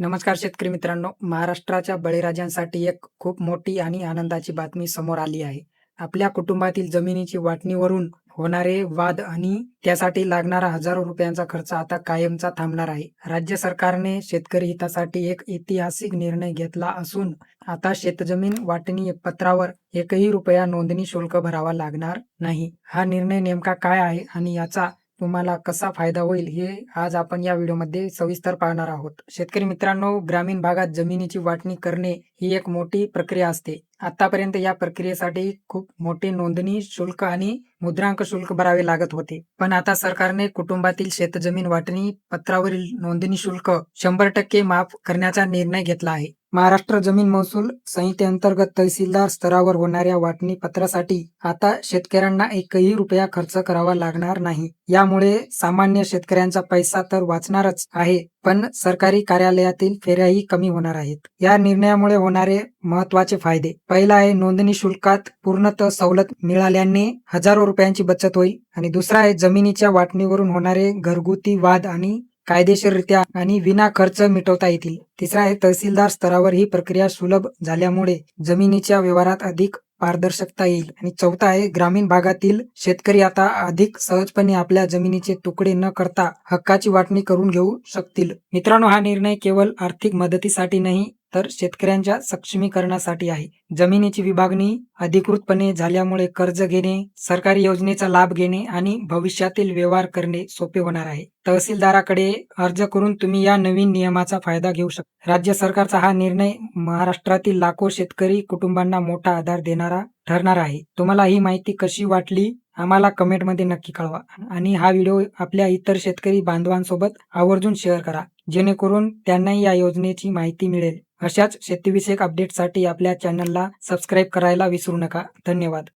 नमस्कार शेतकरी मित्रांनो, महाराष्ट्राच्या बळीराजांसाठी एक खूप मोठी आणि आनंदाची बातमी समोर आली आहे. आपल्या कुटुंबातील जमिनीची वाटणीवरून होणारे वाद आणि त्यासाठी लागणारा हजारो रुपयांचा खर्च आता कायमचा थांबणार आहे. राज्य सरकारने शेतकरी हितासाठी एक ऐतिहासिक निर्णय घेतला असून आता शेतजमीन वाटणी पत्रावर एकही रुपया नोंदणी शुल्क भरावा लागणार नाही. हा निर्णय नेमका काय आहे आणि याचा तुम्हाला कसा फायदा होईल हे आज आपण या व्हिडिओमध्ये सविस्तर पाहणार आहोत. शेतकरी मित्रांनो, ग्रामीण भागात जमिनीची वाटणी करणे ही एक मोठी प्रक्रिया असते. आतापर्यंत या प्रक्रियेसाठी खूप मोठे नोंदणी शुल्क आणि मुद्रांक शुल्क भरावे लागत होते. पण आता सरकारने कुटुंबातील शेतजमीन वाटणी पत्रावरील नोंदणी शुल्क 100% माफ करण्याचा निर्णय घेतला आहे. महाराष्ट्र जमीन महसूल संहितेअंतर्गत तहसीलदार स्तरावर होणाऱ्या वाटणी पत्रासाठी आता शेतकऱ्यांना एकही रुपया खर्च करावा लागणार नाही. यामुळे सामान्य शेतकऱ्यांचा पैसा तर वाचणारच आहे, पण सरकारी कार्यालयातील फेऱ्याही कमी होणार आहेत. या निर्णयामुळे होणारे महत्वाचे फायदे: पहिला आहे, नोंदणी शुल्कात पूर्णतः सवलत मिळाल्याने हजारो रुपयांची बचत होईल. आणि दुसरा आहे, जमिनीच्या वाटणीवरून होणारे घरगुती वाद आणि कायदेशीररित्या आणि विना खर्च मिटवता येतील. तिसरा आहे, तहसीलदार स्तरावर ही प्रक्रिया सुलभ झाल्यामुळे जमिनीच्या व्यवहारात अधिक पारदर्शकता येईल. आणि चौथा आहे, ग्रामीण भागातील शेतकरी आता अधिक सहजपणे आपल्या जमिनीचे तुकडे न करता हक्काची वाटणी करून घेऊ शकतील. मित्रांनो, हा निर्णय केवळ आर्थिक मदतीसाठी नाही तर शेतकऱ्यांच्या सक्षमीकरणासाठी आहे. जमिनीची विभागणी अधिकृतपणे झाल्यामुळे कर्ज घेणे, सरकारी योजनेचा लाभ घेणे आणि भविष्यातील व्यवहार करणे सोपे होणार आहे. तहसीलदाराकडे अर्ज करून तुम्ही या नवीन नियमाचा फायदा घेऊ शकता. राज्य सरकारचा हा निर्णय महाराष्ट्रातील लाखो शेतकरी कुटुंबांना मोठा आधार देणारा ठरणार आहे. तुम्हाला ही माहिती कशी वाटली आम्हाला कमेंटमध्ये नक्की कळवा आणि हा व्हिडिओ आपल्या इतर शेतकरी बांधवांसोबत आवर्जून शेअर करा, जेणेकरून त्यांनाही या योजनेची माहिती मिळेल. अशाच शेतीविषयक अपडेटसाठी आपल्या चॅनलला सबस्क्राईब करायला विसरू नका. धन्यवाद.